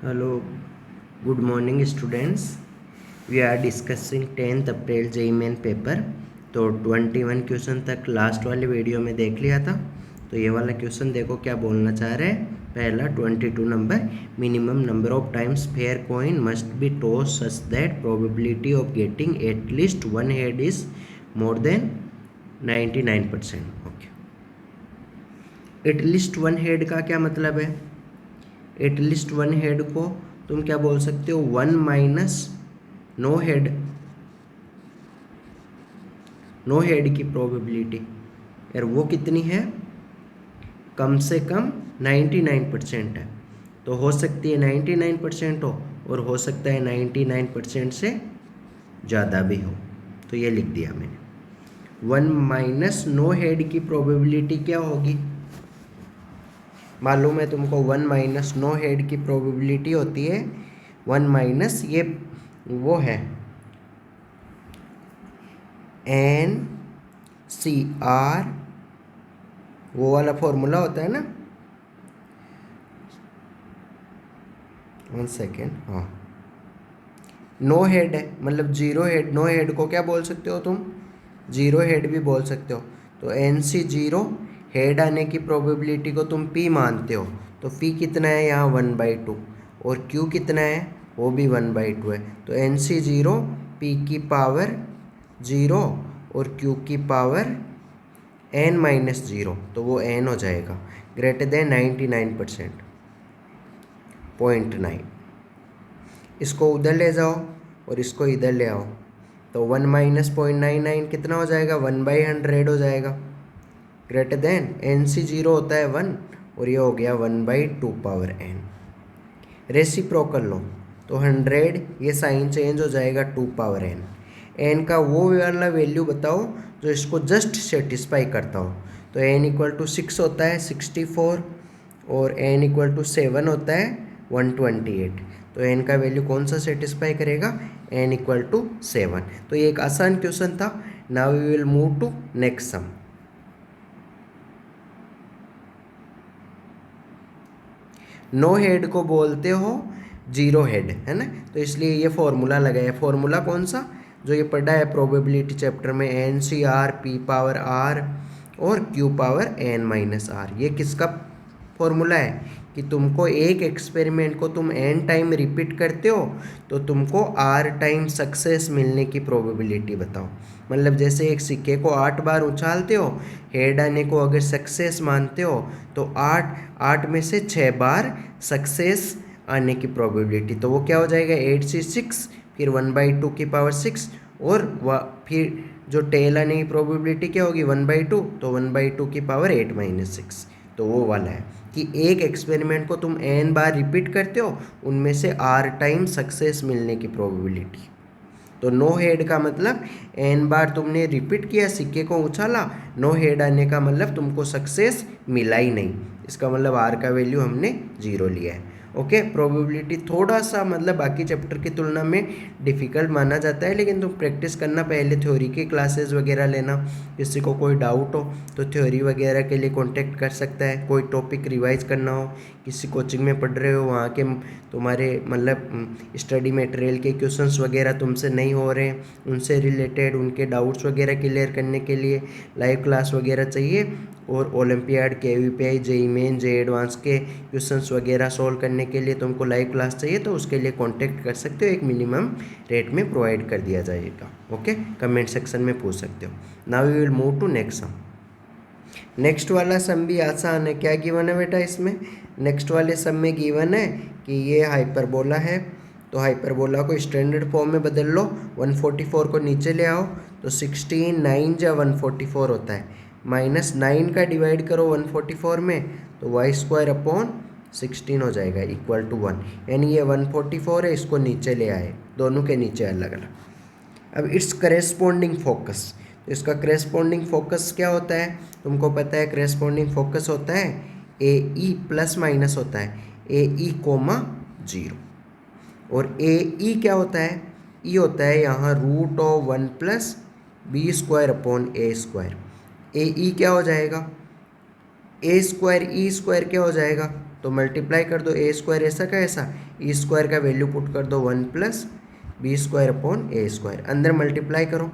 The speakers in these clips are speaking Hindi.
Hello, good morning students. We are discussing 10th April JEE main paper. तो 21 क्वेश्चन तक लास्ट वाले वीडियो में देख लिया था। तो ये वाला क्वेश्चन देखो क्या बोलना चाह रहे हैं। पहला 22 number, minimum number of times fair coin must be toss such that probability of getting at least one head is more than 99%। Okay, at least one head का क्या मतलब है। एटलीस्ट वन हेड को तुम क्या बोल सकते हो, one minus no head. No head की प्रोबेबिलिटी यार वो कितनी है, कम से कम 99% है। तो हो सकती है 99% हो और सकता है 99% से ज़्यादा भी हो। तो ये लिख दिया मैंने। वन माइनस नो हेड की प्रोबेबिलिटी क्या होगी, मालूम है तुमको। वन माइनस नो हेड की प्रोबेबिलिटी होती है वन माइनस ये वो है एन सी आर, वो वाला फॉर्मूला होता है ना। वन सेकेंड, हाँ, नो हेड है मतलब जीरो हेड। नो हेड को क्या बोल सकते हो तुम, जीरो हेड भी बोल सकते हो। तो एन सी जीरो, हेड आने की प्रोबेबिलिटी को तुम पी मानते हो। तो पी कितना है यहाँ 1/2 और क्यू कितना है वो भी 1/2 है। तो एन सी जीरो, पी की पावर जीरो और क्यू की पावर एन माइनस जीरो, तो वो एन हो जाएगा ग्रेटर देन 99%, 0.9। इसको उधर ले जाओ और इसको इधर ले आओ तो 1 माइनस 0.99 कितना हो जाएगा, 1/100 हो जाएगा greater than N C zero होता है 1 और ये हो गया 1/2 पावर एन। रेसिप्रोकल लो तो 100, ये साइन चेंज हो जाएगा 2 पावर एन। एन का वो वाला वैल्यू बताओ जो इसको जस्ट सेटिस्फाई करता हो। तो एन इक्वल टू 6 होता है 64 और एन इक्वल टू 7 होता है 128। तो एन का वैल्यू कौन सा सेटिस्फाई करेगा, एन इक्वल टू 7। तो ये एक आसान क्वेश्चन था। Now we will move to next sum. No head को बोलते हो जीरो हेड, है ना। तो इसलिए ये फॉर्मूला लगाया। फॉर्मूला कौन सा, जो ये पढ़ा है प्रोबेबिलिटी चैप्टर में, N C R P power R और Q power N minus R. ये किसका फॉर्मूला है कि तुमको एक एक्सपेरिमेंट को तुम एन टाइम रिपीट करते हो तो तुमको आर टाइम सक्सेस मिलने की प्रोबेबिलिटी बताओ। मतलब जैसे एक सिक्के को 8 बार उछालते हो, हेड आने को अगर सक्सेस मानते हो तो 8 में से 6 बार सक्सेस आने की प्रोबेबिलिटी, तो वो क्या हो जाएगा 8C6, फिर 1/2 की पावर 6 और फिर जो टेल आने की प्रोबेबिलिटी क्या होगी 1/2, तो 1/2 की पावर 8 माइनस 6। तो वो वाला है कि एक एक्सपेरिमेंट को तुम n बार रिपीट करते हो, उनमें से r टाइम सक्सेस मिलने की प्रोबेबिलिटी। तो नो हेड का मतलब n बार तुमने रिपीट किया, सिक्के को उछाला, नो हेड आने का मतलब तुमको सक्सेस मिला ही नहीं। इसका मतलब r का वैल्यू हमने 0 लिया है। ओके, प्रोबेबिलिटी थोड़ा सा मतलब बाकी चैप्टर की तुलना में डिफ़िकल्ट माना जाता है, लेकिन तुम प्रैक्टिस करना, पहले थ्योरी की क्लासेस वगैरह लेना। किसी को कोई डाउट हो तो थ्योरी वगैरह के लिए कांटेक्ट कर सकता है। कोई टॉपिक रिवाइज करना हो, किसी कोचिंग में पढ़ रहे हो, वहाँ के तुम्हारे मतलब स्टडी मटेरियल के क्वेश्चंस वगैरह तुमसे नहीं हो रहे हैं, उनसे रिलेटेड उनके डाउट्स वगैरह क्लियर करने के लिए लाइव क्लास वगैरह चाहिए, और ओलंपियाड KVPI जेईई मेन जे एडवांस के क्वेश्चंस वगैरह सॉल्व करने के लिए तुमको लाइव क्लास चाहिए, तो उसके लिए कांटेक्ट कर सकते हो। एक मिनिमम रेट में प्रोवाइड कर दिया जाएगा। ओके, कमेंट सेक्शन में पूछ सकते हो। Now we will move to next sum. Next वाला सम भी आसान है। क्या गिवन है बेटा इसमें, नेक्स्ट वाले सम में गिवन है कि ये हाइपरबोला है, तो हाइपरबोला को स्टैंडर्ड फॉर्म में बदल लो। 144 को नीचे ले आओ तो 16 9 जा 144 होता है, माइनस 9 का डिवाइड करो 144 में तो y² अपॉन 16 हो जाएगा इक्वल टू 1। यानी ये 144 है, इसको नीचे ले आए, दोनों के नीचे अलग अलग। अब इट्स करेस्पॉन्डिंग फोकस, तो इसका करेस्पॉन्डिंग फोकस क्या होता है, तुमको पता है करेस्पॉन्डिंग फोकस होता है AE प्लस माइनस होता है AE, 0। और AE क्या होता है, E होता है यहाँ √1 + B² अपॉन A²। AE क्या हो जाएगा, A² E² क्या हो जाएगा तो मल्टीप्लाई कर दो ए स्क्वायर ऐसा का ऐसा, ई स्क्वायर का वैल्यू पुट कर दो 1 प्लस बी स्क्वायर अपॉन ए स्क्वायर, अंदर मल्टीप्लाई करो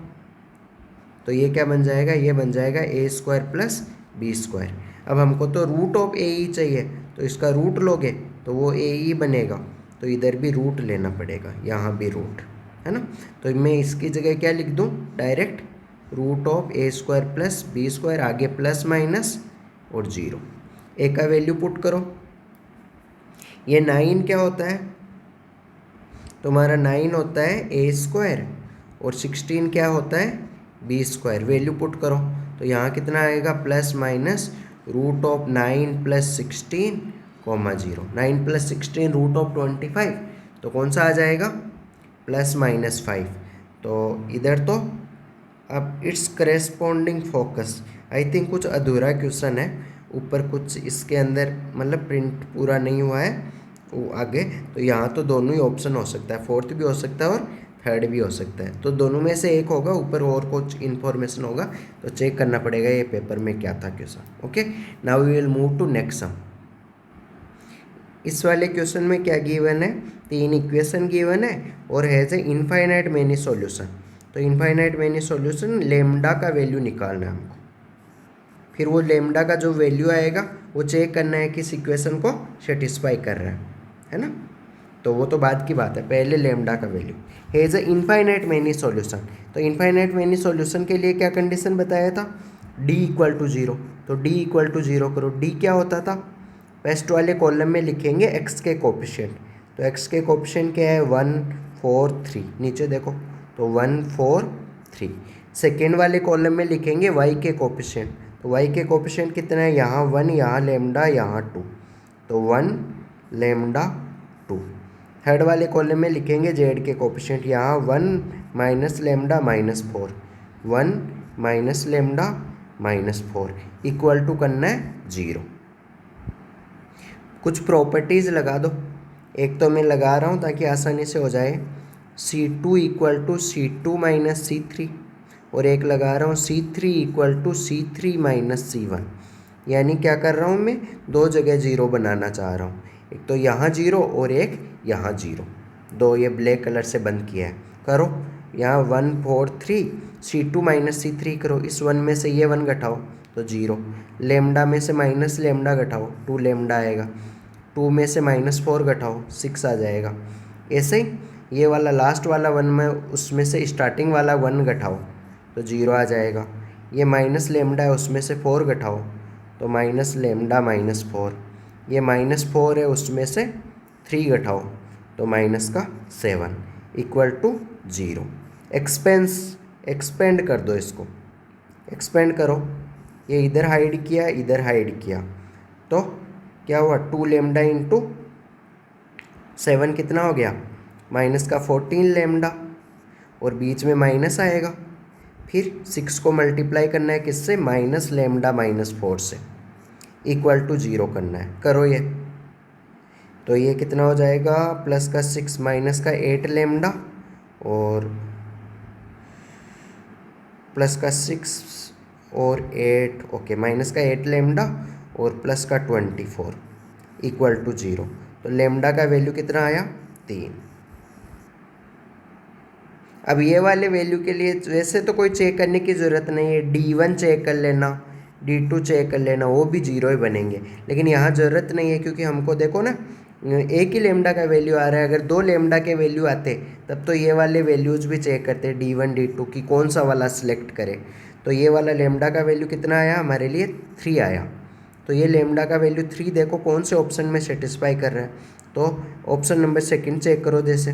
तो ये क्या बन जाएगा, ये बन जाएगा ए स्क्वायर प्लस बी स्क्वायर। अब हमको तो रूट ऑफ ए ई चाहिए, तो इसका रूट लोगे तो वो ए ई बनेगा, तो इधर भी रूट लेना पड़ेगा, यहाँ भी रूट है ना। तो मैं इसकी जगह क्या लिख दूँ, direct root of A square plus B square, आगे प्लस माइनस और 0, ए का वैल्यू पुट करो। ये 9 क्या होता है तुम्हारा, 9 होता है ए स्क्वायर और 16 क्या होता है बी स्क्वायर, वैल्यू पुट करो तो यहाँ कितना आएगा plus minus root of 9 plus 16 comma 0, 9 plus 16 root of 25, तो कौन सा आ जाएगा प्लस माइनस 5। तो इधर तो अब it's corresponding focus, I think कुछ अधूरा क्वेश्चन है, ऊपर कुछ इसके अंदर मतलब प्रिंट पूरा नहीं हुआ है वो आगे, तो यहाँ तो दोनों ही ऑप्शन हो सकता है, फोर्थ भी हो सकता है और थर्ड भी हो सकता है, तो दोनों में से एक होगा, ऊपर और कुछ इन्फॉर्मेशन होगा तो चेक करना पड़ेगा ये पेपर में क्या था question. Okay, now we will move to next sum. इस वाले क्वेश्चन में क्या गिवन है, 3 इक्वेशन गिवन है और has a infinite many solution. तो इनफाइनाइट मैनी सॉल्यूशन, लेमडा का वैल्यू निकालना है हमको, फिर वो लेमडा का जो वैल्यू आएगा वो चेक करना है कि इस इक्वेशन को सेटिस्फाई कर रहा है ना। तो वो तो बाद की बात है, पहले लेमडा का value has a infinite many solution. तो इनफाइनाइट मैनी सॉल्यूशन के लिए क्या कंडीशन बताया था, d इक्वल टू 0, तो d इक्वल टू 0 करो। d क्या होता था, फर्स्ट वाले कॉलम में लिखेंगे x के कोफिशिएंट, तो x के कोफिशिएंट क्या है 1 4 3, नीचे देखो तो 1 4 3। सेकेंड वाले कॉलम में लिखेंगे y के कोफिशिएंट, तो y के कोफिशिएंट कितना है, यहाँ 1, यहाँ लेमडा, यहाँ 2, तो 1 लेमडा 2। थर्ड वाले कॉलम में लिखेंगे z के कोफिशिएंट, यहाँ 1 minus lambda minus 4, 1 minus lambda minus 4 equal to करना है 0। कुछ प्रॉपर्टीज़ लगा दो, एक तो मैं लगा रहा हूँ ताकि आसानी से हो जाए, C2 equal to C2 minus C3, और एक लगा रहा हूँ C3 equal to C3 minus C1। यानी क्या कर रहा हूँ मैं, दो जगह 0 बनाना चाह रहा हूँ, एक तो यहाँ 0 और एक यहाँ 0, दो ये ब्लैक कलर से बंद किया है। करो यहाँ 1 4 3, C2 माइनस C3 करो, इस 1 में से ये 1 घटाओ तो 0, लेमडा में से माइनस लेमडा घटाओ 2 लेमडा आएगा, 2 में से माइनस 4 घटाओ 6 आ जाएगा। ऐसे ही ये वाला लास्ट वाला 1 में उसमें से स्टार्टिंग वाला 1 घटाओ तो 0 आ जाएगा। ये माइनस लेमडा है, उसमें से 4 घटाओ तो माइनस लेमडा माइनस 4, ये माइनस 4 है, उसमें से 3 घटाओ तो माइनस का 7 इक्वल टू 0। एक्सपेंड कर दो इसको, एक्सपेंड करो, ये इधर हाइड किया इधर हाइड किया, तो क्या हुआ 2 लेमडा इंटू 7 कितना हो गया, माइनस का 14 लेमडा, और बीच में माइनस आएगा, फिर 6 को मल्टीप्लाई करना है किससे, माइनस लेमडा माइनस 4 से, इक्वल टू 0 करना है। करो ये, तो ये कितना हो जाएगा, प्लस का 6 माइनस का 8 लेमडा और प्लस का 6 और 8, ओके माइनस का 8 लेमडा और प्लस का 24 इक्वल टू 0। तो लेमडा का वैल्यू कितना आया 3। अब ये वाले वैल्यू के लिए वैसे तो कोई चेक करने की ज़रूरत नहीं है, D1 चेक कर लेना, D2 चेक कर लेना, वो भी 0 ही बनेंगे, लेकिन यहाँ ज़रूरत नहीं है क्योंकि हमको देखो ना एक ही लेमडा का वैल्यू आ रहा है, अगर 2 लेमडा के वैल्यू आते तब तो ये वाले वैल्यूज़ भी चेक करते D1 D2 की कौन सा वाला सिलेक्ट करें। तो ये वाला लेमडा का वैल्यू कितना आया हमारे लिए 3 आया, तो ये लेमडा का वैल्यू 3 देखो कौन से ऑप्शन में सेटिस्फाई कर रहा है, तो ऑप्शन नंबर सेकंड चेक करो जैसे,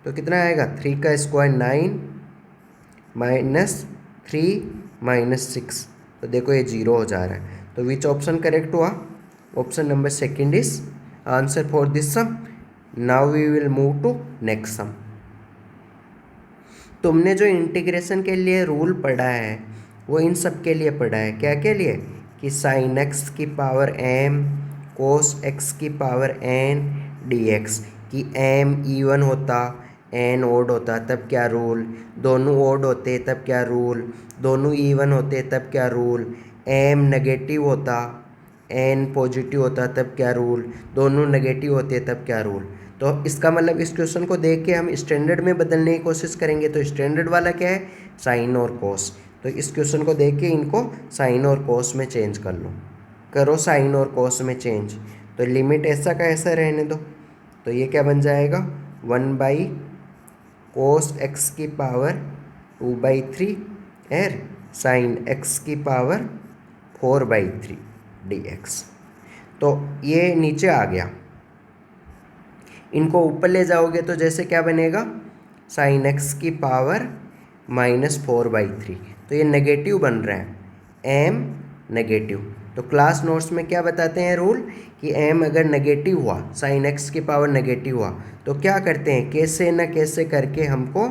तो कितना आएगा 3 का स्क्वायर 9 माइनस 3 माइनस 6, तो देखो ये 0 हो जा रहा है, तो विच ऑप्शन करेक्ट हुआ, option number second is answer for this sum. Now we will move to next sum. तुमने जो इंटीग्रेशन के लिए रूल पढ़ा है वो इन सब के लिए पढ़ा है, क्या के लिए, कि साइन एक्स की पावर m कोस x की पावर n dx, कि m इवन होता n ओड होता तब क्या रूल, दोनों ओड होते तब क्या रूल, दोनों इवन होते तब क्या रूल, m नेगेटिव होता एन पॉजिटिव होता तब क्या रूल, दोनों नेगेटिव होते तब क्या रूल। तो इसका मतलब इस क्वेश्चन को देख के हम स्टैंडर्ड में बदलने की कोशिश करेंगे। तो स्टैंडर्ड वाला क्या है, साइन और कोस। तो इस क्वेश्चन को देख के इनको साइन और कोस में चेंज कर लो, करो साइन और कोस में चेंज। तो लिमिट ऐसा का ऐसा रहने दो। तो ये क्या बन जाएगा, 1/cos x की पावर 2/3 एर साइन x की पावर 4/3 dx। तो ये नीचे आ गया। इनको ऊपर ले जाओगे तो जैसे क्या बनेगा, साइन x की पावर -4/3। तो ये नेगेटिव बन रहा है, m नेगेटिव। तो क्लास नोट्स में क्या बताते हैं रूल कि m अगर नेगेटिव हुआ, साइन x की पावर नेगेटिव हुआ, तो क्या करते हैं, कैसे न कैसे करके हमको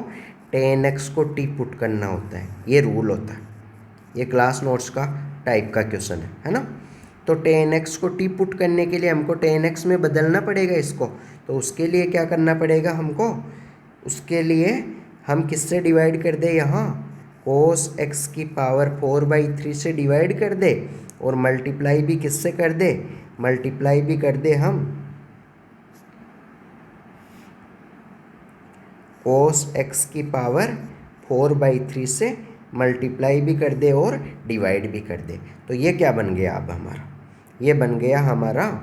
tan x को t पुट करना होता है। ये रूल होता है। ये क्लास नोट्स का टाइप का क्वेश्चन है ना। तो tan x को t पुट करने के लिए हमको tan x में बदलना पड़ेगा इसको। तो उसके लिए क्या करना पड़ेगा हमको, उसके लिए हम किससे डिवाइड कर दे, यहाँ cos x की पावर 4/3 से डिवाइड कर दे, और मल्टीप्लाई भी किससे कर दे, मल्टीप्लाई भी कर दे हम cos x की पावर 4/3 से मल्टीप्लाई भी कर दे और डिवाइड भी कर दे। तो ये क्या बन गया अब हमारा, ये बन गया हमारा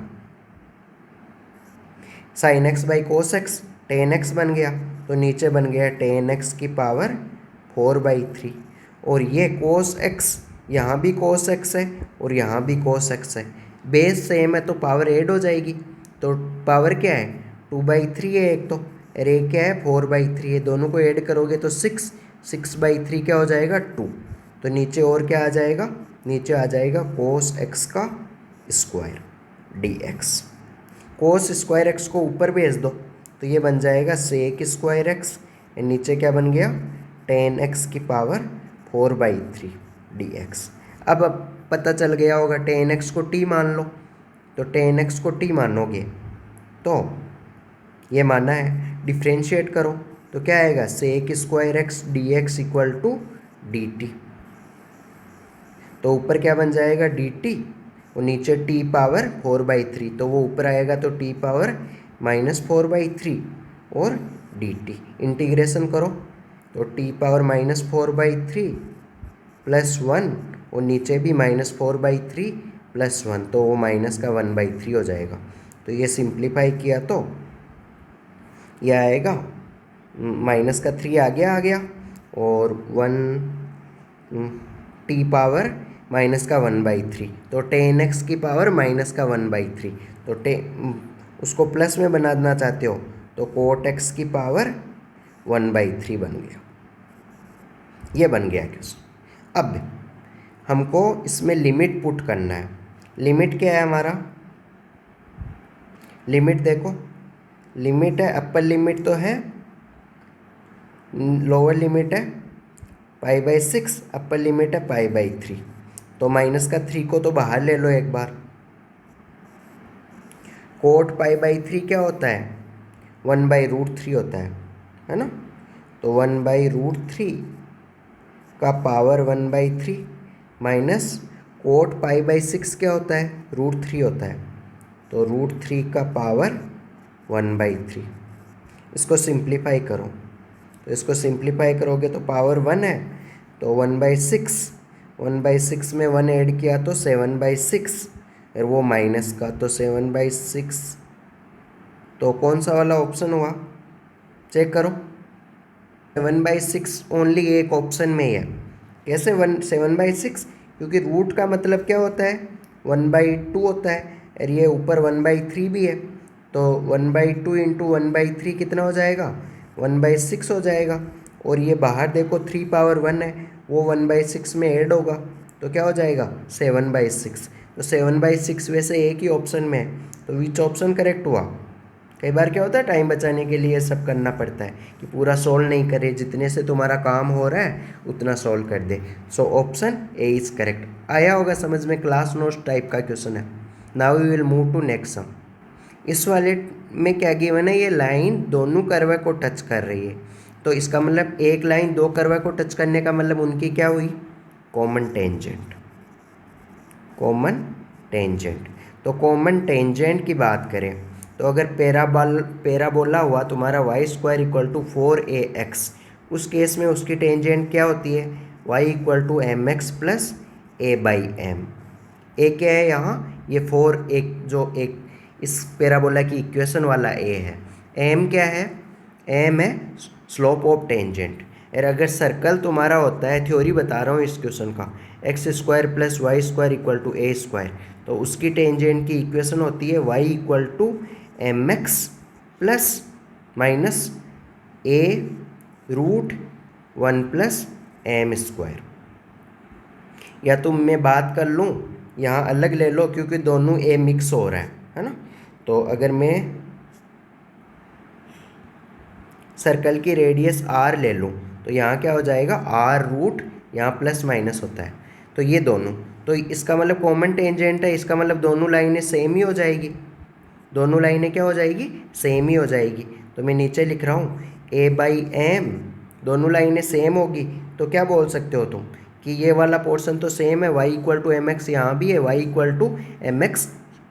sine x by cos x, ten x बन गया। तो नीचे बन गया टेन एक्स की पावर 4/3, और ये कोस एक्स, यहाँ भी कोस एक्स है और यहाँ भी कोस एक्स है, बेस सेम है तो पावर ऐड हो जाएगी। तो पावर क्या है, 2/3 है एक तो, और एक क्या है 4/3 है। दोनों को ऐड करोगे तो 6/3 क्या हो जाएगा 2। तो नीचे और क्या आ जाएगा, नीचे आ जाएगा कोस एक्स का square dx। Cos square x को ऊपर भेज दो तो ये बन जाएगा सेक स्क्वायर एक्स, नीचे क्या बन गया टेन एक्स की पावर 4/3 dx। अब पता चल गया होगा, टेन एक्स को t मान लो। तो टेन एक्स को t मानोगे तो ये माना है, डिफ्रेंशिएट करो तो क्या आएगा, sec square X dx equal to dt। तो ऊपर क्या बन जाएगा dt, और नीचे t पावर 4/3, तो वो ऊपर आएगा तो t पावर -4/3 और dt। इंटीग्रेशन करो तो t पावर -4/3 प्लस 1, और नीचे भी -4/3 प्लस 1, तो वो माइनस का 1/3 हो जाएगा। तो ये सिंप्लीफाई किया तो यह आएगा माइनस का 3 आ गया, और 1 t पावर माइनस का 1/3, तो टेन एक्स की पावर माइनस का 1/3। तो उसको प्लस में बनाना चाहते हो तो कोट एक्स की पावर 1/3 बन गया। ये बन गया क्वेश्चन। अब हमको इसमें लिमिट पुट करना है। लिमिट क्या है हमारा, लिमिट देखो, लिमिट है, अपर लिमिट तो है, लोअर लिमिट है π/6, अपर लिमिट है π/3। तो माइनस का 3 को तो बाहर ले लो एक बार। कोट π/3 क्या होता है, 1/√3 होता है ना। तो 1/√3 का पावर 1/3 माइनस कोट π/6 क्या होता है, √3 होता है, तो √3 का पावर 1/3। इसको सिंप्लीफाई करो, तो इसको सिंप्लीफाई करोगे तो पावर 1 है, तो 1/6 में 1 ऐड किया तो 7/6, और वो माइनस का तो 7/6। तो कौन सा वाला ऑप्शन हुआ, चेक करो। 7/6 ओनली एक ऑप्शन में ही है। कैसे 7/6, क्योंकि रूट का मतलब क्या होता है 1/2 होता है, और ये ऊपर 1/3 भी है। तो 1/2 इंटू 1/3 कितना हो जाएगा, 1/6 हो जाएगा। और ये बाहर देखो 3 पावर 1 है, वो 1/6 में ऐड होगा तो क्या हो जाएगा 7/6। तो 7/6 वैसे एक ही ऑप्शन में है, तो विच ऑप्शन करेक्ट हुआ। कई बार क्या होता है, टाइम बचाने के लिए सब करना पड़ता है कि पूरा सॉल्व नहीं करे, जितने से तुम्हारा काम हो रहा है उतना सॉल्व कर दे। So option A is correct. आया होगा समझ में, क्लास नोट्स टाइप का क्वेश्चन है। Now we will move to next sum. इस वाले में क्या गिवन है, ये लाइन दोनों कर्व को टच कर रही है। तो इसका मतलब एक लाइन दो कर्व को टच करने का मतलब उनकी क्या हुई, कॉमन टेंजेंट। Common tangent. तो कॉमन टेंजेंट की बात करें तो अगर पैराबोला हुआ तुम्हारा Y square equal to 4ax, उस केस में उसकी टेंजेंट क्या होती है, y equal to M x plus A by M. A क्या है यहाँ, ये 4 एक जो एक इस पैराबोला की इक्वेशन वाला ए है। एम क्या है, एम है स्लोप ऑफ टेंजेंट। और अगर सर्कल तुम्हारा होता है, थ्योरी बता रहा हूँ इस क्वेश्चन का, X square plus Y square equal to A square, तो उसकी टेंजेंट की इक्वेशन होती है y equal to M x plus minus A root 1 plus M square. या तो मैं बात कर लूँ, यहाँ अलग ले लो क्योंकि दोनों ए मिक्स हो रहा है ना। तो अगर मैं सर्कल की रेडियस r ले लूँ तो यहाँ क्या हो जाएगा, r रूट, यहाँ प्लस माइनस होता है, तो ये दोनों, तो इसका मतलब कॉमन टेंजेंट है, इसका मतलब दोनों लाइनें सेम ही हो जाएगी। दोनों लाइनें क्या हो जाएगी, सेम ही हो जाएगी। तो मैं नीचे लिख रहा हूँ a बाई एम, दोनों लाइनें सेम होगी तो क्या बोल सकते हो तुम कि ये वाला पोर्शन तो सेम है, y equal to M X यहाँ भी है, y equal to M X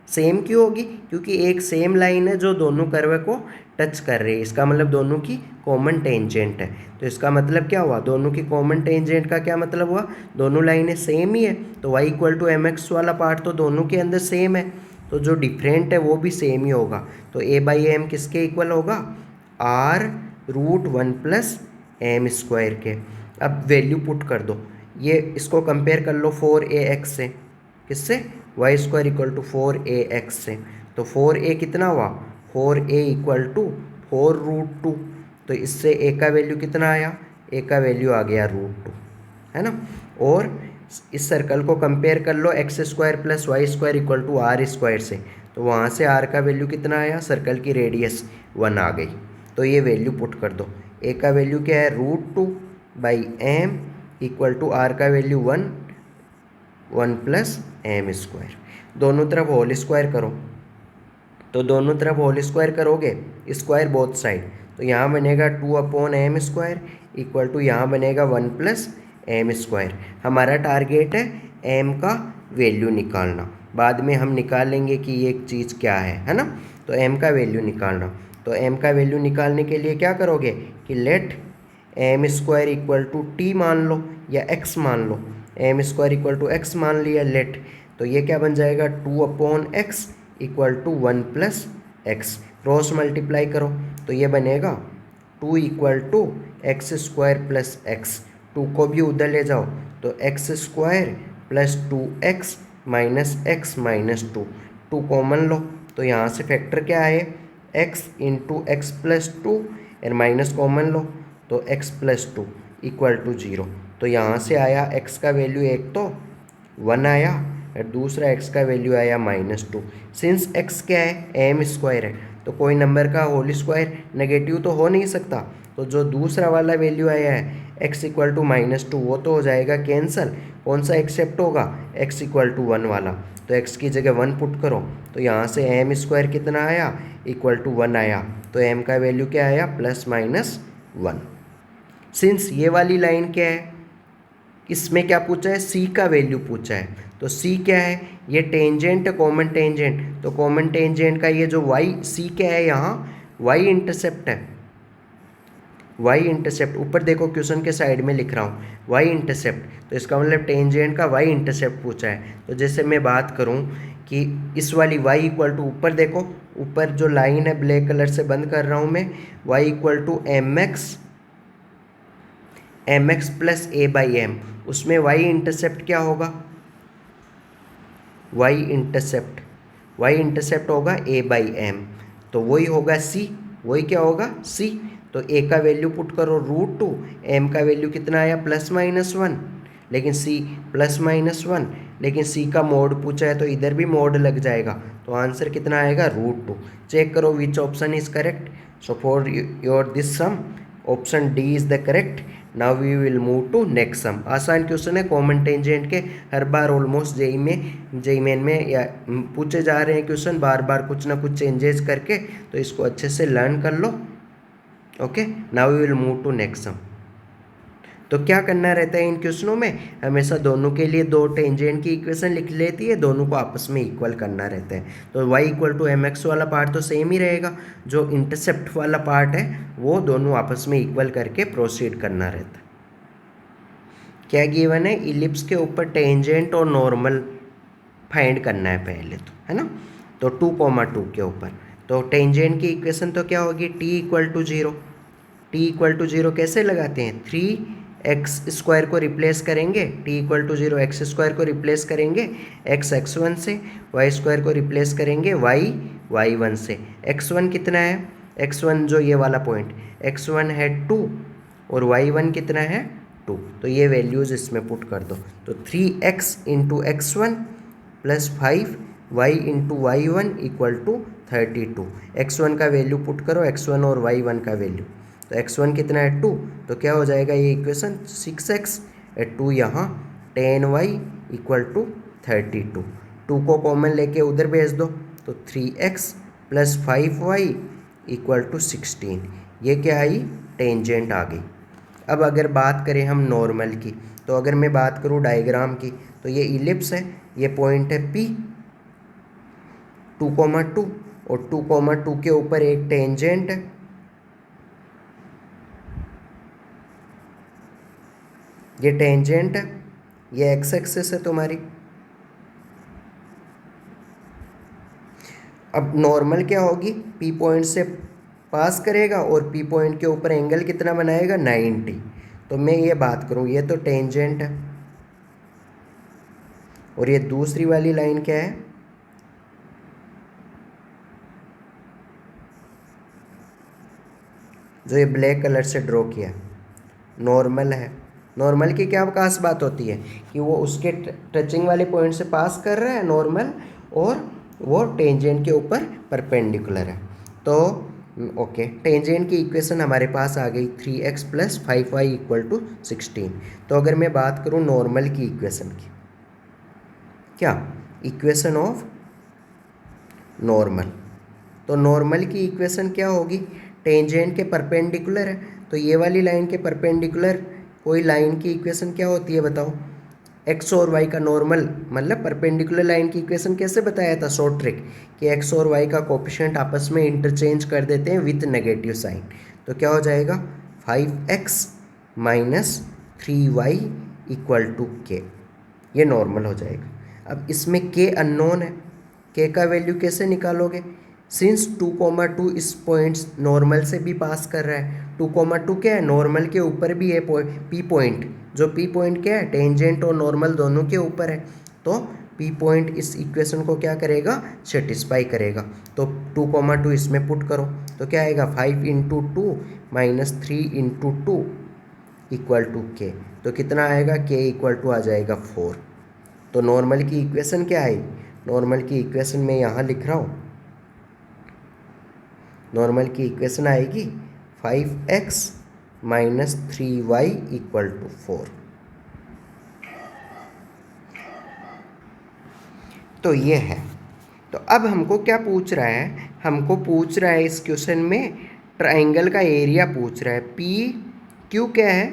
same क्यों होगी, क्योंकि एक सेम लाइन है जो दोनों कर्व को टच कर रही है, इसका मतलब दोनों की कॉमन टेंजेंट है। तो इसका मतलब क्या हुआ, दोनों की कॉमन टेंजेंट का क्या मतलब हुआ, दोनों लाइनें सेम ही है, तो y equal to M x वाला पार्ट तो दोनों के अंदर सेम है, तो जो डिफरेंट है वो भी सेम ही होगा। तो a बाई एम किसके इक्वल होगा, r root 1 plus M square के। अब वैल्यू पुट कर दो, ये इसको कंपेयर कर लो 4ax से, किससे, Y square equal to 4ax से। तो 4a कितना हुआ, 4a इक्वल टू 4 रूट 2, तो इससे a का वैल्यू कितना आया, a का वैल्यू आ गया रूट 2, है ना। और इस सर्कल को कंपेयर कर लो X square plus Y square equal to R square से, तो वहाँ से r का वैल्यू कितना आया, सर्कल की रेडियस 1 आ गई। तो ये वैल्यू पुट कर दो, a का वैल्यू क्या है root 2 by m equal to r का वैल्यू 1 प्लस एम स्क्वायर। दोनों तरफ होल स्क्वायर करो, तो दोनों तरफ होल स्क्वायर करोगे, स्क्वायर बोथ साइड, तो यहाँ बनेगा 2 upon m square equal to यहाँ बनेगा 1 प्लस एम स्क्वायर। हमारा टारगेट है एम का वैल्यू निकालना, बाद में हम निकाल लेंगे कि ये एक चीज़ क्या है ना। तो एम का वैल्यू निकालना, तो एम का वैल्यू निकालने के लिए क्या करोगे कि let M square equal to T मान लो या एक्स मान लो, M square equal to X मान लिया लेट, तो ये क्या बन जाएगा 2 upon X equal to 1 plus X. Cross multiply करो तो ये बनेगा 2 equal to X square plus X, 2 को भी उधर ले जाओ तो X square plus 2x minus X minus 2 common लो, तो यहाँ से फैक्टर क्या है, x इंटू एक्स प्लस 2 और माइनस कॉमन लो तो x प्लस 2 इक्वल टू 0। तो यहाँ से आया x का वैल्यू एक तो 1 आया और दूसरा x का वैल्यू आया -2। सिंस x क्या है, m स्क्वायर है, तो कोई नंबर का होल स्क्वायर नेगेटिव तो हो नहीं सकता, तो जो दूसरा वाला वैल्यू आया है x इक्वल टू -2 वो तो हो जाएगा कैंसल। कौन सा एक्सेप्ट होगा, x इक्वल टू 1 वाला, तो x की जगह 1 पुट करो, तो यहाँ से m स्क्वायर कितना आया इक्वल टू 1 आया, तो m का वैल्यू क्या आया +-1। सिंस ये वाली लाइन क्या है, इसमें क्या पूछा है, c का वैल्यू पूछा है, तो c क्या है, ये टेंजेंट है, कॉमन टेंजेंट, तो कॉमन टेंजेंट का ये जो y c क्या है, यहाँ y इंटरसेप्ट है, y इंटरसेप्ट ऊपर देखो क्वेश्चन के साइड में लिख रहा हूँ y इंटरसेप्ट, तो इसका मतलब टेंजेंट का y इंटरसेप्ट पूछा है। तो जैसे मैं बात करूँ कि इस वाली y इक्वल टू, ऊपर देखो, ऊपर जो लाइन है ब्लैक कलर से बंद कर रहा हूँ मैं, y equal to M x plus A by m, उसमें y इंटरसेप्ट क्या होगा, y इंटरसेप्ट होगा a बाई एम, तो वही होगा c, वही क्या होगा c। तो a का वैल्यू पुट करो √2, m का वैल्यू कितना आया +-1, लेकिन c +-1, लेकिन c का मोड पूछा है तो इधर भी मोड लग जाएगा, तो आंसर कितना आएगा √2। चेक करो which option is correct. So for your this sum option D is the correct. Now we will move to next sum. आसान क्वेश्चन है, कॉमन टेंजेंट के हर बार ऑलमोस्ट जेई मेन में या पूछे जा रहे हैं क्वेश्चन, बार बार कुछ ना कुछ चेंजेस करके, तो इसको अच्छे से लर्न कर लो। Okay, now we will move to next sum. तो क्या करना रहता है इन क्वेश्चनों में, हमेशा दोनों के लिए दो टेंजेंट की इक्वेशन लिख लेती है, दोनों को आपस में इक्वल करना रहता है। तो y equal to M x वाला पार्ट तो सेम ही रहेगा, जो इंटरसेप्ट वाला पार्ट है वो दोनों आपस में इक्वल करके प्रोसीड करना रहता है। क्या गिवन है, इलिप्स के ऊपर टेंजेंट और नॉर्मल फाइंड करना है पहले तो, है ना। तो 2,2 के ऊपर तो टेंजेंट की इक्वेशन तो क्या होगी, t equal to 0। T equal to 0 कैसे लगाते हैं, 3x² को रिप्लेस करेंगे, t इक्वल टू 0 x² को रिप्लेस करेंगे x1 से, y² को रिप्लेस करेंगे y1 से। x1 कितना है, x1 जो ये वाला पॉइंट, x1 है 2 और y1 कितना है 2, तो ये वैल्यूज़ इसमें पुट कर दो। तो 3x into x1 plus 5y into y1 equal to 32। x1 का वैल्यू पुट करो, x1 और y1 का वैल्यू, तो x1 कितना है 2, तो क्या हो जाएगा ये इक्वेशन 6x 2 यहाँ 10y इक्वल टू 32। 2 को कॉमन लेके उधर भेज दो, तो 3x plus 5y equal to 16। ये क्या आई, टेंजेंट आ गई। अब अगर बात करें हम नॉर्मल की, तो अगर मैं बात करूँ डायग्राम की, तो ये इलिप्स है, ये पॉइंट है P 2,2 और 2,2 के ऊपर एक टेंजेंट है, ये टेंजेंट है, ये एक्स एक्सिस है तुम्हारी। अब नॉर्मल क्या होगी, P पॉइंट से पास करेगा और P पॉइंट के ऊपर एंगल कितना बनाएगा 90। तो मैं ये बात करूँ, ये तो टेंजेंट है और ये दूसरी वाली लाइन क्या है, जो ये ब्लैक कलर से ड्रॉ किया, नॉर्मल है। नॉर्मल की क्या खास बात होती है कि वो उसके टचिंग वाले पॉइंट से पास कर रहा है नॉर्मल, और वो टेंजेंट के ऊपर परपेंडिकुलर है। तो ओके, टेंजेंट की इक्वेशन हमारे पास आ गई 3x plus 5y equal to 16। तो अगर मैं बात करूँ नॉर्मल की इक्वेशन की, क्या इक्वेशन ऑफ नॉर्मल, तो नॉर्मल की इक्वेशन क्या होगी, टेंजेंट के परपेंडिकुलर है, तो ये वाली लाइन के परपेंडिकुलर कोई लाइन की इक्वेशन क्या होती है बताओ, x और y का नॉर्मल, मतलब परपेंडिकुलर लाइन की इक्वेशन कैसे बताया था, शॉर्ट ट्रिक, कि x और y का कोफिशिएंट आपस में इंटरचेंज कर देते हैं विथ नेगेटिव साइन। तो क्या हो जाएगा 5x minus 3y equal to k, ये नॉर्मल हो जाएगा। अब इसमें k अननोन है, k का वैल्यू कैसे निकालोगे, सिंस 2,2 इस पॉइंट्स नॉर्मल से भी पास कर रहा है, 2,2 क्या है, नॉर्मल के ऊपर भी है P पॉइंट, जो P पॉइंट क्या है, टेंजेंट और नॉर्मल दोनों के ऊपर है, तो P पॉइंट इस इक्वेशन को क्या करेगा, सेटिस्फाई करेगा। तो 2,2 इसमें पुट करो, तो क्या आएगा 5 into 2 minus 3 into 2 equal to k, तो कितना आएगा, k इक्वल टू आ जाएगा 4। तो नॉर्मल की इक्वेशन क्या आई, नॉर्मल की इक्वेशन मैं यहाँ लिख रहा हूँ, नॉर्मल की इक्वेशन आएगी 5x minus 3y equal to 4। तो ये है। तो अब हमको क्या पूछ रहा है, हमको पूछ रहा है इस क्वेश्चन में ट्राइंगल का एरिया पूछ रहा है। पी क्यू क्या है,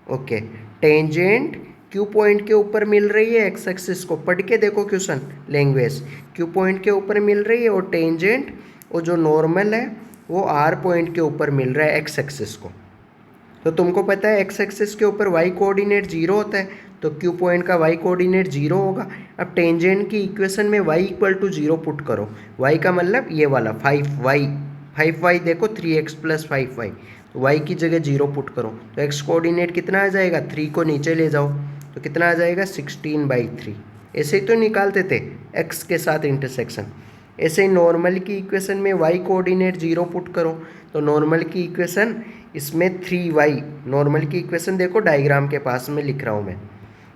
ओके, टेंजेंट क्यू पॉइंट के ऊपर मिल रही है, एक्स एक्सिस को पढ़ के देखो क्वेश्चन लैंग्वेज, क्यू पॉइंट के ऊपर मिल रही है, और टेंजेंट और जो नॉर्मल है वो आर पॉइंट के ऊपर मिल रहा है एक्स एक्सिस को। तो तुमको पता है एक्स एक्सिस के ऊपर वाई कोऑर्डिनेट 0 होता है, तो क्यू पॉइंट का वाई कोऑर्डिनेट 0 होगा। अब टेंजेंट की इक्वेशन में y इक्वल टू 0 पुट करो, y का मतलब ये वाला 5y देखो 3x प्लस 5y, तो y की जगह 0 पुट करो, तो x कोऑर्डिनेट कितना आ जाएगा, 3 को नीचे ले जाओ, तो कितना आ जाएगा 16/3। ऐसे ही तो निकालते थे x के साथ इंटरसेक्शन। ऐसे ही नॉर्मल की इक्वेशन में y कोऑर्डिनेट 0 पुट करो, तो नॉर्मल की इक्वेशन इसमें 3y, नॉर्मल की इक्वेशन देखो डायग्राम के पास में लिख रहा हूँ मैं,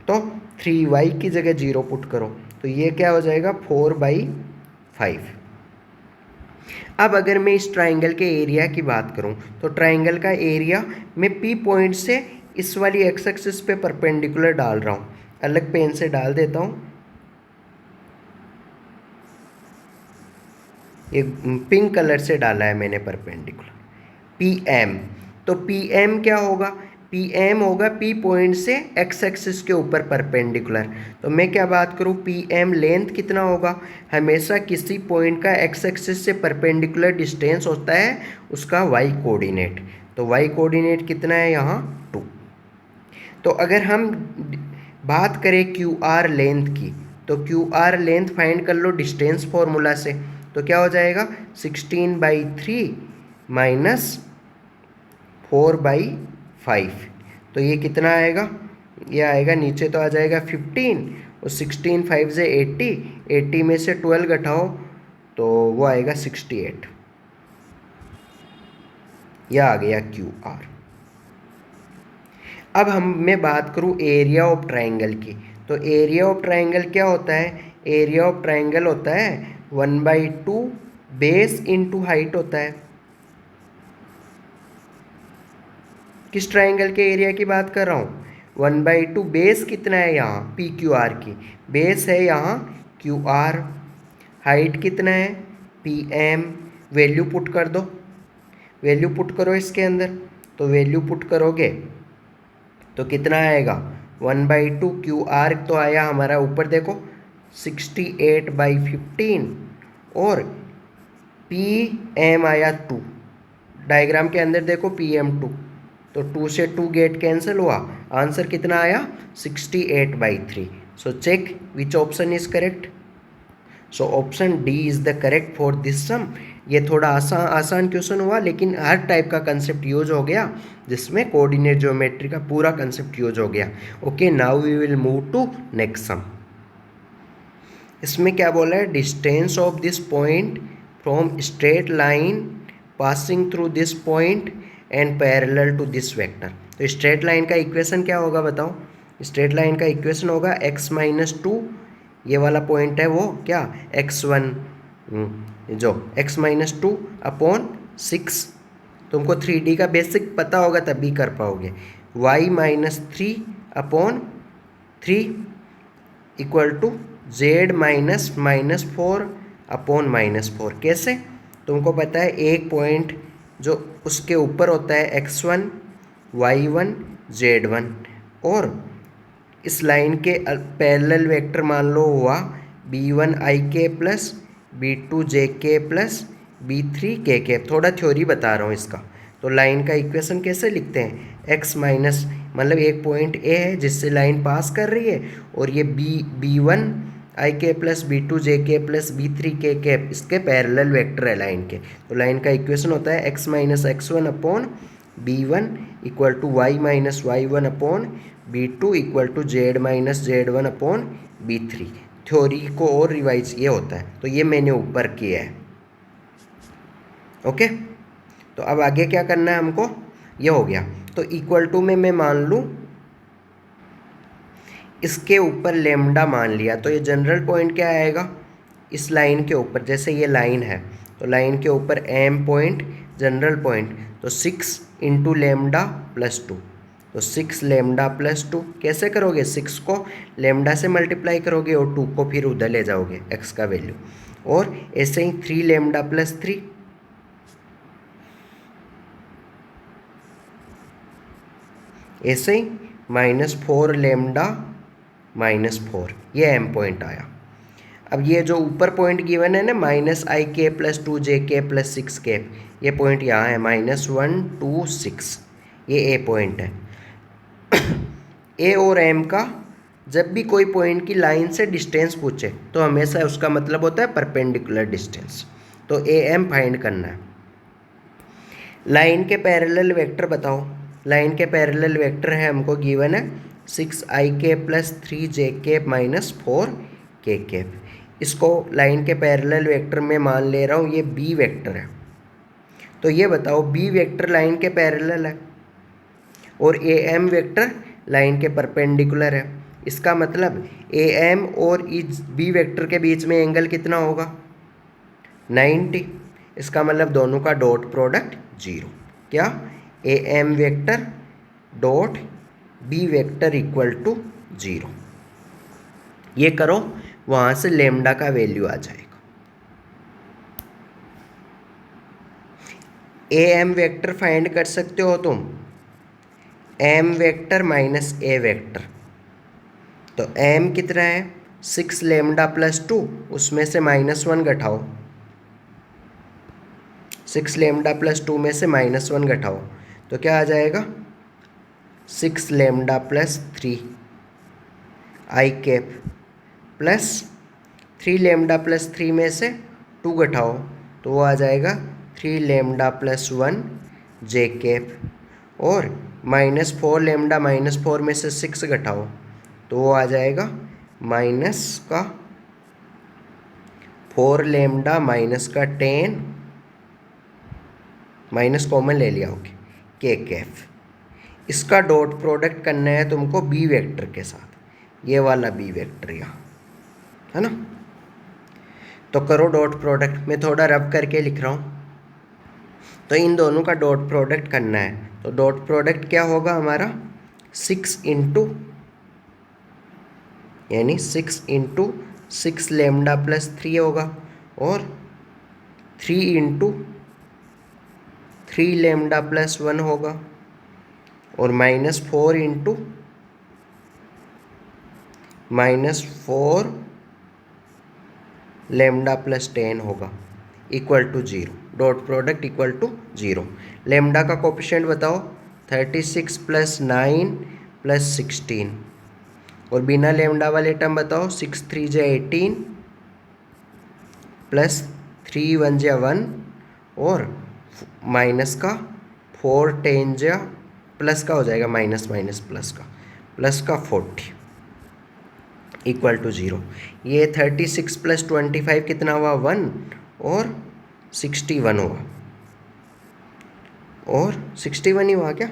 तो 3y की जगह 0 पुट करो, तो ये क्या हो जाएगा 4/5। अब अगर मैं इस ट्राइंगल के एरिया की बात करूं, तो ट्राइंगल का एरिया मैं P पॉइंट से इस वाली एक्स एक्सिस पे परपेंडिकुलर डाल रहा हूं, अलग पेन से डाल देता हूं, ये पिंक कलर से डाला है मैंने परपेंडिकुलर PM। तो PM क्या होगा, पी एम होगा पी पॉइंट से एक्स एक्सिस के ऊपर परपेंडिकुलर। तो मैं क्या बात करूँ, पी एम लेंथ कितना होगा, हमेशा किसी पॉइंट का एक्स एक्सिस से परपेंडिकुलर डिस्टेंस होता है उसका वाई कोऑर्डिनेट। तो वाई कोऑर्डिनेट कितना है यहाँ 2। तो अगर हम बात करें क्यू आर लेंथ की, तो क्यू आर लेंथ फाइंड कर लो डिस्टेंस फॉर्मूला से। तो क्या हो जाएगा 16/3 माइनस 4/5। तो ये कितना आएगा, ये आएगा नीचे तो आ जाएगा 15 और 16 5 से 80, 80 में से 12 घटाओ तो वो आएगा 68। यह आ गया क्यू आर। अब मैं बात करूँ एरिया ऑफ ट्राइंगल की। तो एरिया ऑफ ट्राइंगल क्या होता है, एरिया ऑफ ट्राइंगल होता है 1/2 बेस इंटू हाइट होता है। किस ट्राइंगल के एरिया की बात कर रहा हूँ, 1/2 बेस कितना है यहाँ पी क्यू आर की, बेस है यहाँ क्यू आर, हाइट कितना है पी एम, वैल्यू पुट कर दो, वैल्यू पुट करो इसके अंदर। तो वैल्यू पुट करोगे तो कितना आएगा 1/2 क्यू आर तो आया हमारा ऊपर देखो 68/15 और पी एम आया 2, डायग्राम के अंदर देखो पी एम 2, तो 2 से 2 गेट कैंसिल हुआ, आंसर कितना आया 68/3। So check which option is correct. So option D is the correct for this sum. ये थोड़ा आसान क्वेश्चन हुआ लेकिन हर टाइप का कंसेप्ट यूज हो गया जिसमें कोऑर्डिनेट ज्योमेट्री का पूरा कंसेप्ट यूज हो गया। Okay, now we will move to next sum. इसमें क्या बोला है, distance of this point from straight line passing through this point and parallel to this vector. तो स्ट्रेट लाइन का इक्वेशन क्या होगा बताओ, स्ट्रेट लाइन का इक्वेशन होगा x-2, ये वाला पॉइंट है वो क्या x1, जो x-2 अपॉन 6, तुमको 3D का बेसिक पता होगा तभी कर पाओगे, y-3 upon 3 equal to z -4 upon -4। कैसे, तुमको पता है एक पॉइंट जो उसके ऊपर होता है x1 y1 z1 और इस लाइन के पैरेलल वेक्टर मान लो हुआ b1 ik plus b2 jk plus b3 kk। थोड़ा थ्योरी बता रहा हूँ इसका। तो लाइन का इक्वेशन कैसे लिखते हैं, x माइनस मतलब एक पॉइंट ए है जिससे लाइन पास कर रही है और ये b1 ik plus b2 jk plus b3 kk इसके पैरेलल वेक्टर है लाइन के। तो लाइन का इक्वेशन होता है x minus x1 upon b1 equal to y minus y1 upon b2 equal to z minus z1 upon b3। Theory को और रिवाइज ये होता है, तो ये मैंने ऊपर किया है। ओके, तो अब आगे क्या करना है हमको, ये हो गया। तो इक्वल टू में मैं मान लूँ इसके ऊपर लेमडा मान लिया, तो ये जनरल पॉइंट क्या आएगा, इस लाइन के ऊपर, जैसे ये लाइन है तो लाइन के ऊपर एम पॉइंट जनरल पॉइंट, तो 6 इंटू लेमडा प्लस 2, तो 6 लेमडा प्लस 2। कैसे करोगे, 6 को लेमडा से मल्टीप्लाई करोगे और 2 को फिर उधर ले जाओगे x का वैल्यू, और ऐसे ही 3 लेमडा प्लस 3, ऐसे ही -4 लेमडा -4, ये एम पॉइंट आया। अब ये जो ऊपर पॉइंट गिवन है ना -ik plus 2jk plus 6k, ये पॉइंट यहाँ है -1 2 6, ये ए पॉइंट है। ए और एम का जब भी कोई पॉइंट की लाइन से डिस्टेंस पूछे तो हमेशा उसका मतलब होता है परपेंडिकुलर डिस्टेंस। तो ए एम फाइंड करना है। लाइन के पैरेलल वेक्टर बताओ, लाइन के पैरेलल वेक्टर है हमको गिवन है 6ik plus 3jk minus 4kk। इसको लाइन के पैरेलल वेक्टर में मान ले रहा हूँ ये बी वेक्टर है। तो ये बताओ बी वेक्टर लाइन के पैरेलल है और ए एम वेक्टर लाइन के परपेंडिकुलर है। इसका मतलब ए एम और इस बी वेक्टर के बीच में एंगल कितना होगा 90। इसका मतलब दोनों का डॉट प्रोडक्ट 0। क्या, a m vector dot b vector equal to 0। ये करो, वहाँ से लेमडा का वैल्यू आ जाएगा। ए एम वेक्टर फाइंड कर सकते हो तुम एम वेक्टर माइनस ए वेक्टर। तो एम कितना है 6 लेमडा प्लस 2, उसमें से -1 घटाओ, 6 लेमडा प्लस 2 में से -1 घटाओ, तो क्या आ जाएगा 6 लेमडा प्लस 3 आई कैप प्लस 3 लेमडा प्लस 3 में से 2 घटाओ, तो वो आ जाएगा 3 लेमडा प्लस 1 जे कैप, और -4 लेमडा -4 में से 6 घटाओ, तो वो आ जाएगा माइनस का 4 लेमडा माइनस का 10, माइनस कॉमन ले लिया, ओके, के कैफ। इसका डॉट प्रोडक्ट करना है तुमको बी वेक्टर के साथ, ये वाला बी वेक्टर यहाँ, है ना। तो करो डॉट प्रोडक्ट, मैं थोड़ा रब करके लिख रहा हूँ। तो इन दोनों का डॉट प्रोडक्ट करना है, तो डॉट प्रोडक्ट क्या होगा हमारा 6 इंटू, यानी 6 इंटू 6 लेमडा प्लस 3 होगा, और 3 इंटू 3 लेमडा प्लस 1 होगा, और -4 इंटू -4 लेमडा प्लस 10 होगा, equal to 0। Dot product equal to 0। Lambda का कोफिशिएंट बताओ 36 प्लस 9 प्लस 16, और बिना लेमडा वाले टर्म बताओ 6 3 जा 18 प्लस 3 1 जा 1, और माइनस का 4 10 जा प्लस का हो जाएगा, माइनस माइनस प्लस का 40 इक्वल टू 0। ये 36 प्लस 25 कितना हुआ 1, और 61 हुआ, और 61 ही हुआ क्या,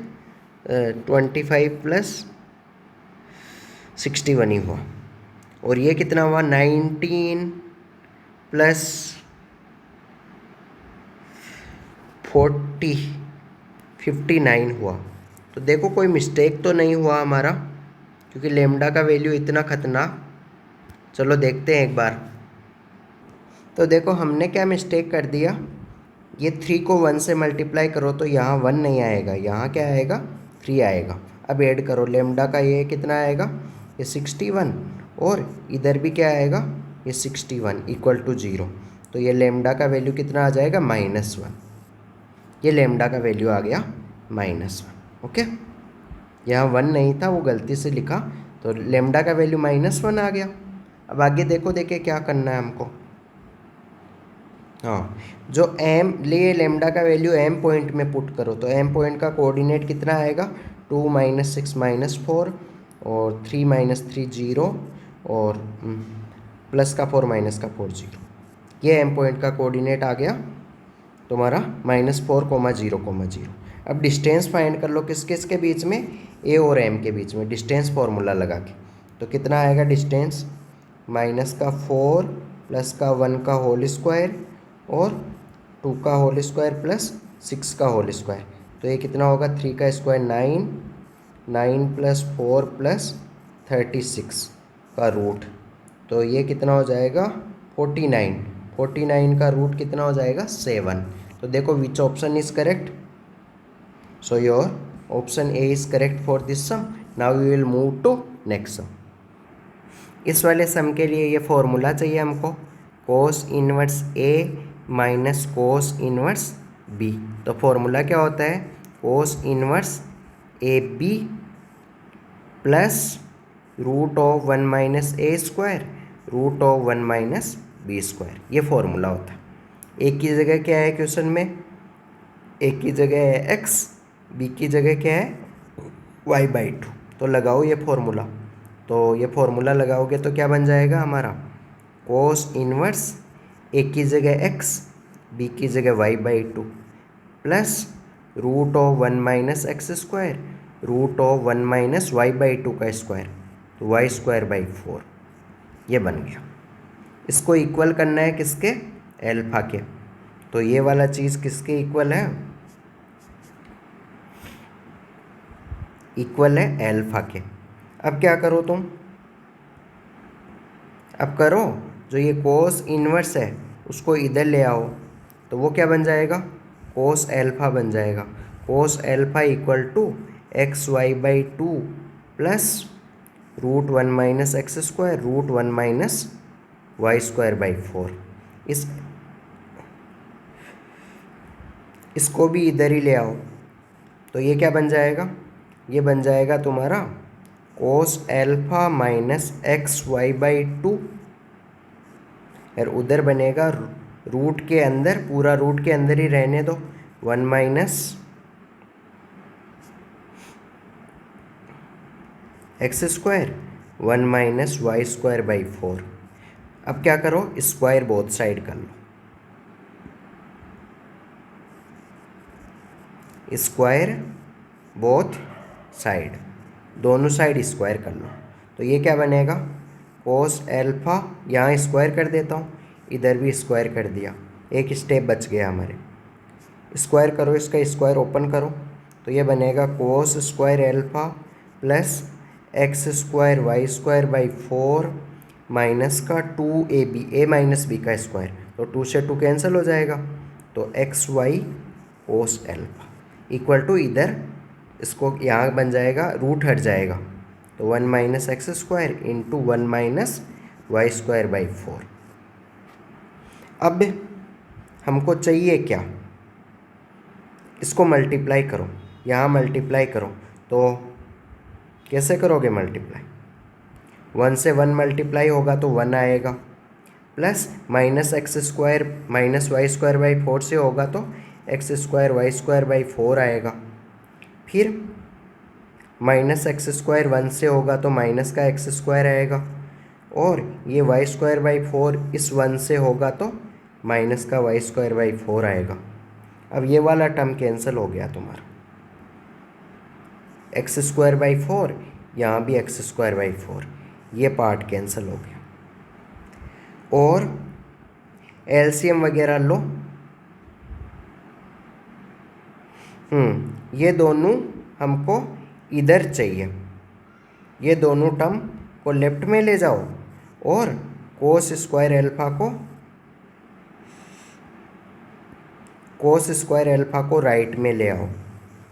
25 प्लस 61 ही हुआ, और ये कितना हुआ 19 प्लस 40 59 हुआ। तो देखो कोई मिस्टेक तो नहीं हुआ हमारा, क्योंकि लेमडा का वैल्यू इतना खतरनाक। चलो देखते हैं एक बार। तो देखो हमने क्या मिस्टेक कर दिया, ये 3 को 1 से मल्टीप्लाई करो तो यहाँ 1 नहीं आएगा, यहाँ क्या आएगा 3 आएगा। अब ऐड करो, लेमडा का ये कितना आएगा, ये 61, और इधर भी क्या आएगा, ये 61 इक्वल टू 0। तो ये लेमडा का वैल्यू कितना आ जाएगा -1, ये लेमडा का वैल्यू आ गया -1, ओके। यहाँ 1 नहीं था, वो गलती से लिखा, तो लेमडा का वैल्यू -1 आ गया। अब आगे देखो, देखे क्या करना है हमको। हाँ, जो m ले लेमडा का वैल्यू m पॉइंट में पुट करो, तो m पॉइंट का कोऑर्डिनेट कितना आएगा 2 -6 -4, और 3 -3 0, और प्लस का 4 माइनस का 4 0। ये m पॉइंट का कोऑर्डिनेट आ गया तुम्हारा -4 0 0। अब डिस्टेंस फाइंड कर लो किस किस के बीच में, a और m के बीच में, डिस्टेंस फार्मूला लगा के। तो कितना आएगा डिस्टेंस, -4 प्लस का 1 का होल स्क्वायर, और 2 का होल स्क्वायर प्लस 6 का होल स्क्वायर। तो ये कितना होगा 3 का स्क्वायर 9, 9 प्लस 4 प्लस 36 का रूट, तो ये कितना हो जाएगा 49, 49 का रूट कितना हो जाएगा 7। तो देखो which option is correct, so your option a is correct for this sum. Now we will move to next sum. इस वाले सम के लिए ये फॉर्मूला चाहिए हमको, cos inverse a minus cos inverse b. तो फॉर्मूला क्या होता है, cos inverse a b plus root of 1 minus a square root of 1 minus b square, ये फॉर्मूला होता है। एक की जगह क्या है क्वेश्चन में, एक की जगह है एक्स, बी की जगह क्या है y/2। तो लगाओ ये फॉर्मूला, तो ये फॉर्मूला लगाओगे तो क्या बन जाएगा हमारा, कोस इनवर्स ए की जगह x, बी की जगह y/2 plus root of 1 minus x square root of 1 minus y/2 का स्क्वायर, तो y²/4, ये बन गया। इसको इक्वल करना है किसके, एल्फा के। तो ये वाला चीज़ किसके इक्वल है, इक्वल है एल्फा के। अब क्या करो तुम, अब करो जो ये कोस इनवर्स है उसको इधर ले आओ, तो वो क्या बन जाएगा, कोस एल्फा बन जाएगा। Cos alpha equal to xy/2 plus √1 minus x square √1 minus y²/4। इसको भी इधर ही ले आओ तो ये क्या बन जाएगा, ये बन जाएगा तुम्हारा cos अल्फा माइनस xy/2 और उधर बनेगा रूट के अंदर, पूरा रूट के अंदर ही रहने दो, 1 minus x square 1 minus y²/4। अब क्या करो, स्क्वायर बोथ साइड कर लो, स्क्वायर बोथ साइड, दोनों साइड स्क्वायर कर लो। तो ये क्या बनेगा, कोस एल्फा, यहाँ स्क्वायर कर देता हूँ, इधर भी स्क्वायर कर दिया, एक स्टेप बच गया हमारे। स्क्वायर करो, इसका स्क्वायर ओपन करो तो ये बनेगा cos square alpha plus x² y²/4 minus का 2ab, a माइनस बी का स्क्वायर, तो 2 से 2 कैंसिल हो जाएगा, तो xy cos alpha equal to, इधर इसको यहाँ बन जाएगा, रूट हट जाएगा तो 1 minus x square into 1 minus y²/4। अब हमको चाहिए क्या, इसको मल्टीप्लाई करो, यहाँ मल्टीप्लाई करो, तो कैसे करोगे मल्टीप्लाई, 1 से 1 मल्टीप्लाई होगा तो 1 आएगा, plus minus x square minus y²/4 से होगा तो x² y²/4 आएगा, फिर माइनस x² 1 से होगा तो माइनस का x² आएगा, और ये y²/4 इस 1 से होगा तो माइनस का y²/4 आएगा। अब ये वाला टर्म कैंसिल हो गया तुम्हारा, x²/4, यहाँ भी x²/4, ये पार्ट कैंसिल हो गया। और एलसीएम वगैरह लो, ये दोनों हमको इधर चाहिए, ये दोनों टर्म को लेफ्ट में ले जाओ और कोस स्क्वायर एल्फा को राइट में ले आओ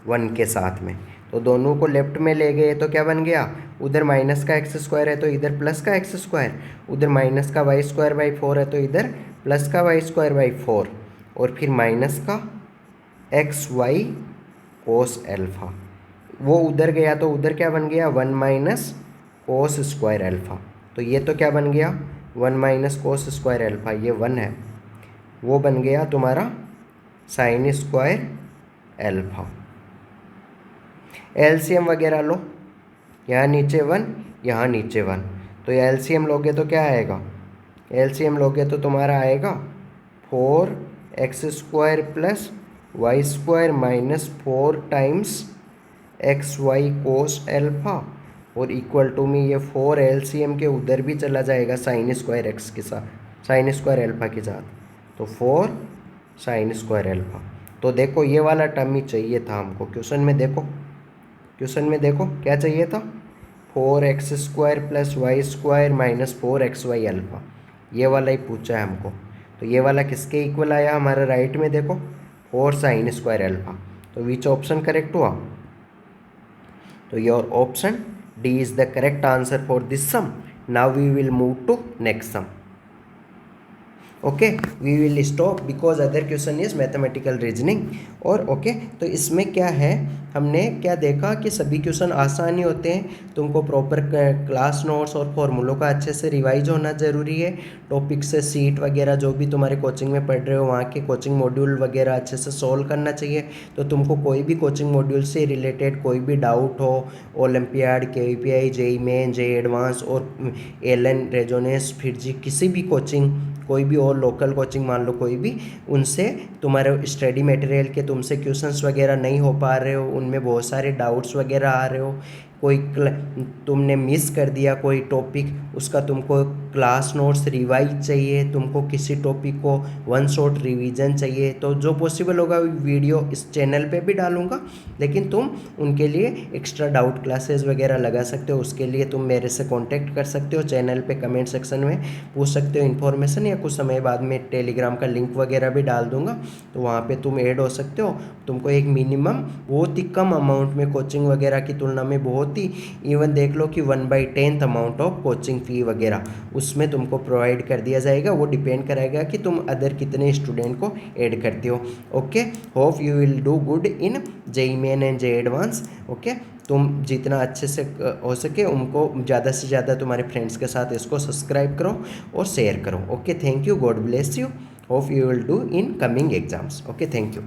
1 के साथ में, तो दोनों को लेफ्ट में ले गए तो क्या बन गया, उधर माइनस का x² है तो इधर प्लस का x², उधर माइनस का y²/4 है तो इधर प्लस का y²/4, और फिर माइनस का xy कोस एल्फा, वो उधर गया तो उधर क्या बन गया, 1 माइनस कोस स्क्वायर एल्फा, तो ये तो क्या बन गया, 1 माइनस कोस स्क्वायर एल्फा, ये 1 है, वो बन गया तुम्हारा साइन स्क्वायर एल्फा। एलसीएम वगैरह लो, यहाँ नीचे 1 यहाँ नीचे 1, तो ये एलसीएम लोगे तो क्या आएगा, एलसीएम लोगे तो तुम्हारा आएगा 4x² plus y² minus 4 times xy cos alpha, और इक्वल टू में ये 4 एलसीएम के उधर भी चला जाएगा साइन स्क्वायर एक्स के साथ, साइन स्क्वायर एल्फा के साथ, तो 4 साइन स्क्वायर एल्फा। तो देखो ये वाला टर्म ही चाहिए था हमको, क्वेश्चन में देखो, क्वेश्चन में देखो क्या चाहिए था, 4x² plus y² minus 4xy alpha, ये वाला ही पूछा है हमको। तो ये वाला किसके इक्वल आया हमारा, राइट में देखो 4 साइन स्क्वायर एल्फा, तो विच ऑप्शन करेक्ट हुआ, तो your option D is the correct answer for this sum. Now we will move to next sum. Okay, we will stop because other question is mathematical reasoning. और ओके, तो इसमें क्या है, हमने क्या देखा कि सभी क्वेश्चन आसान ही होते हैं, तुमको प्रॉपर क्लास नोट्स और फॉर्मूलों का अच्छे से रिवाइज होना ज़रूरी है, टॉपिक से सीट वगैरह जो भी तुम्हारे कोचिंग में पढ़ रहे हो वहाँ के कोचिंग मॉड्यूल वगैरह अच्छे से सॉल्व करना चाहिए। तो तुमको कोई भी कोचिंग मॉड्यूल से रिलेटेड कोई भी डाउट हो, olympiad, KVPI, JEE main, JEE advance और एलन रेजोनेंस, फिर जी किसी भी कोचिंग, कोई भी और लोकल कोचिंग मान लो कोई भी, उनसे तुम्हारे स्टडी मटेरियल के तुमसे क्वेश्चंस वगैरह नहीं हो पा रहे हो, उनमें बहुत सारे डाउट्स वगैरह आ रहे हो, कोई तुमने मिस कर दिया कोई टॉपिक, उसका तुमको क्लास नोट्स रिवाइज चाहिए, तुमको किसी टॉपिक को वन शॉट रिवीजन चाहिए, तो जो पॉसिबल होगा वीडियो इस चैनल पे भी डालूंगा, लेकिन तुम उनके लिए एक्स्ट्रा डाउट क्लासेस वगैरह लगा सकते हो। उसके लिए तुम मेरे से कांटेक्ट कर सकते हो, चैनल पे कमेंट सेक्शन में पूछ सकते हो इन्फॉर्मेशन, या कुछ समय बाद में टेलीग्राम का लिंक वगैरह भी डाल दूंगा, तो वहाँ पे तुम ऐड हो सकते हो। तुमको एक मिनिमम बहुत ही कम अमाउंट में कोचिंग वगैरह की तुलना में बहुत ही इवन देख लो कि 1/10 अमाउंट ऑफ कोचिंग फ़ी वगैरह उसमें तुमको प्रोवाइड कर दिया जाएगा। वो डिपेंड करेगा कि तुम अदर कितने स्टूडेंट को ऐड करते हो। Okay, hope you will do good in JEE main and JEE advance. Okay, तुम जितना अच्छे से हो सके उनको ज़्यादा से ज़्यादा तुम्हारे फ्रेंड्स के साथ इसको सब्सक्राइब करो और शेयर करो। Okay, thank you, God bless you, hope you will do in coming exams. Okay, thank you.